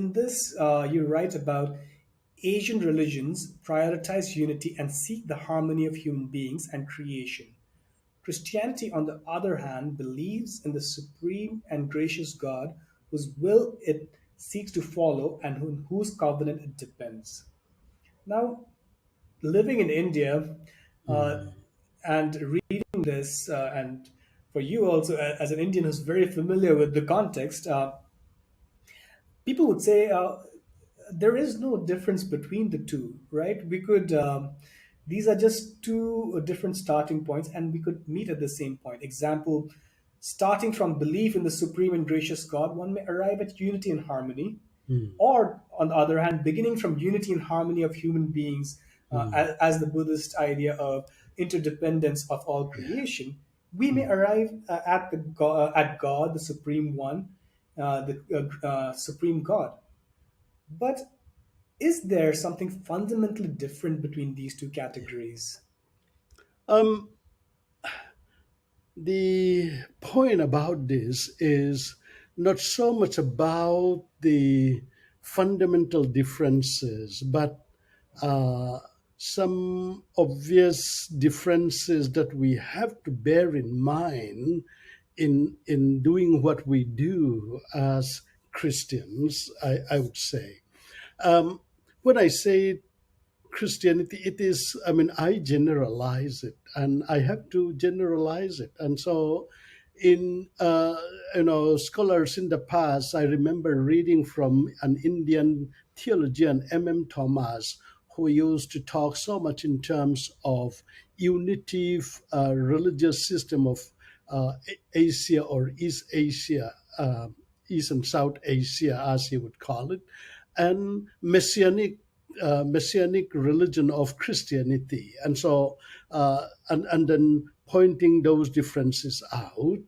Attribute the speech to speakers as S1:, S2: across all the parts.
S1: in this, you write about Asian religions prioritize unity and seek the harmony of human beings and creation. Christianity, on the other hand, believes in the supreme and gracious God whose will it seeks to follow and on whose covenant it depends. Now, living in India uh, and reading this, and for you also as an Indian who's very familiar with the context, people would say there is no difference between the two, right? We could, these are just two different starting points, and we could meet at the same point. Example, starting from belief in the supreme and gracious God, one may arrive at unity and harmony.
S2: mm,
S1: Or, on the other hand, beginning from unity and harmony of human beings,
S2: mm,
S1: as the Buddhist idea of interdependence of all
S2: yeah,
S1: creation, we may
S2: mm.
S1: arrive at God, the Supreme One, the Supreme God. But is there something fundamentally different between these two categories?
S2: Um, the point about this is not so much about the fundamental differences, but uh, some obvious differences that we have to bear in mind in doing what we do as Christians. I would say, um, when I say Christianity, it is, I mean, I generalize it and I have to generalize it. And so, scholars in the past, I remember reading from an Indian theologian, M. Thomas, who used to talk so much in terms of unitive religious system of Asia or East Asia, East and South Asia, as he would call it, and messianic religion of Christianity, and so and then pointing those differences out.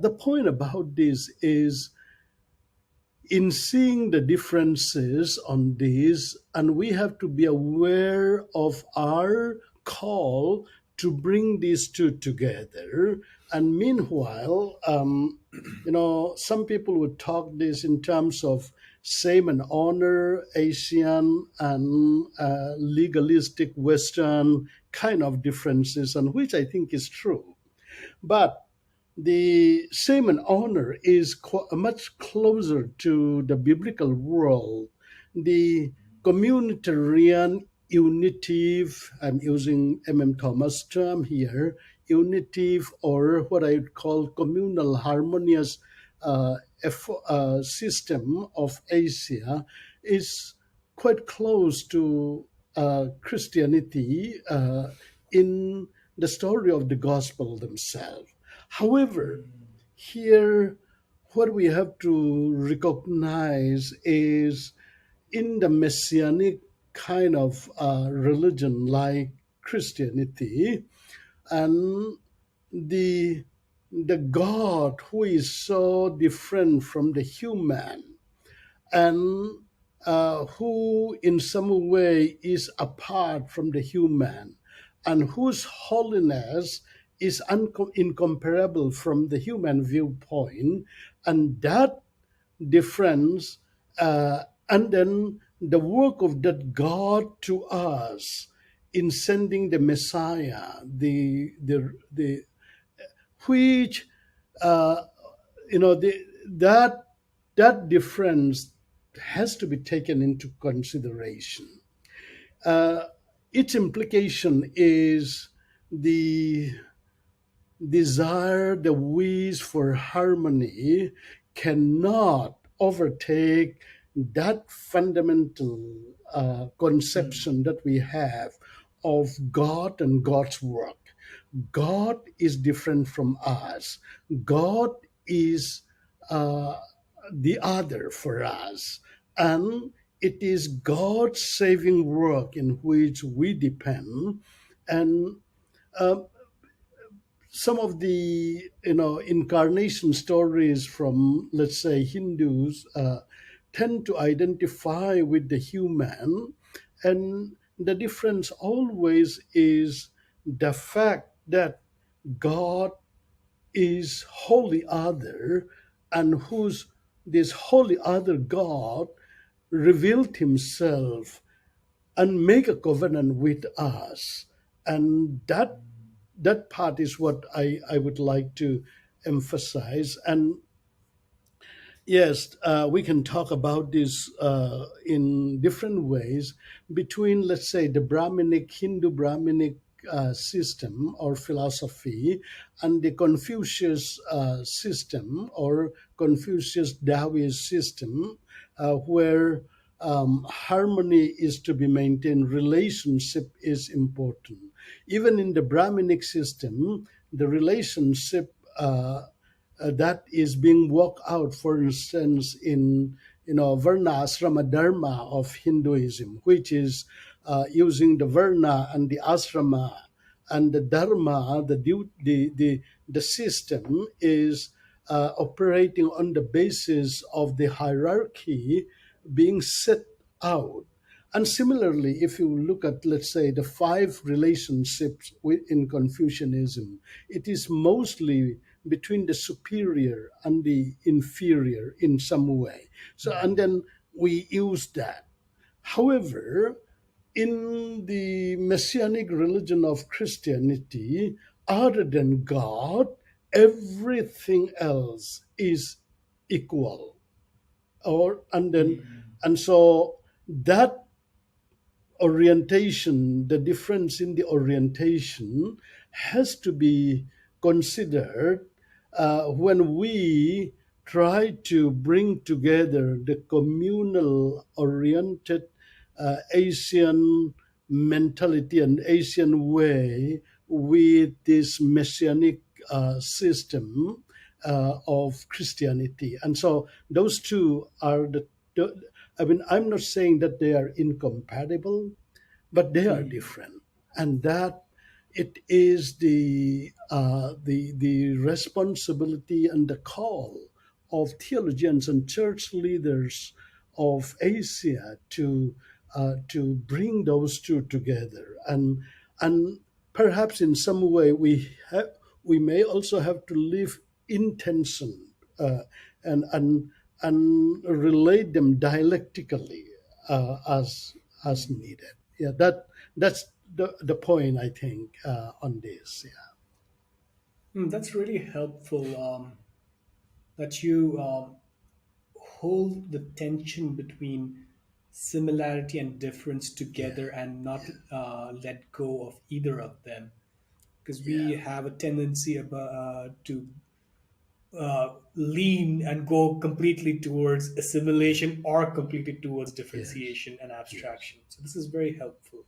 S2: The point about this is in seeing the differences on this, and we have to be aware of our call to bring these two together. And meanwhile, some people would talk this in terms of same and honor Asian and legalistic Western kind of differences, and which I think is true. But the same and honor is much closer to the biblical world. The communitarian unitive, I'm using Thomas' term here, unitive, or what I would call communal harmonious system of Asia is quite close to Christianity in the story of the gospel themselves. However, here what we have to recognize is in the messianic kind of religion like Christianity, and the the God who is so different from the human, and who in some way is apart from the human, and whose holiness is incomparable from the human viewpoint, and that difference, and then the work of that God to us in sending the Messiah, the which uh, that difference has to be taken into consideration. Uh, its implication is the desire, the wish for harmony cannot overtake that fundamental conception that we have of God and God's work. God is different from us. God is uh, the other for us. And it is God's saving work in which we depend. And uh, some of the incarnation stories from, let's say, Hindus tend to identify with the human, and the difference always is the fact that God is wholly other, and who's this wholly other God revealed himself and make a covenant with us. And that part is what I would like to emphasize. And yes, we can talk about this in different ways between, let's say, the Brahminic, Hindu Brahminic system or philosophy and the Confucius system or Confucius Taoist system, where harmony is to be maintained, relationship is important. Even in the Brahminic system, the relationship that is being worked out, for instance, in Varna Asrama Dharma of Hinduism, which is using the Varna and the Asrama and the Dharma, the system is operating on the basis of the hierarchy being set out. And similarly, if you look at, let's say, the five relationships in Confucianism, it is mostly between the superior and the inferior in some way. So, and then we use that. However, in the messianic religion of Christianity, other than God, everything else is equal. Or and so that orientation, the difference in the orientation has to be considered when we try to bring together the communal oriented Asian mentality and Asian way with this messianic system of Christianity. And so those two are I mean, I'm not saying that they are incompatible, but they are different, and that it is the responsibility and the call of theologians and church leaders of Asia to bring those two together, and perhaps in some way we may also have to live in tension and relate them dialectically as needed. Yeah, that's the point I think on this. Yeah,
S1: That's really helpful, that you hold the tension between similarity and difference
S2: yeah,
S1: together and not let go of either of them, because we
S2: yeah,
S1: have a tendency to lean and go completely towards assimilation or completely towards
S2: yes,
S1: differentiation and
S2: yes.
S1: abstraction. So this is very helpful.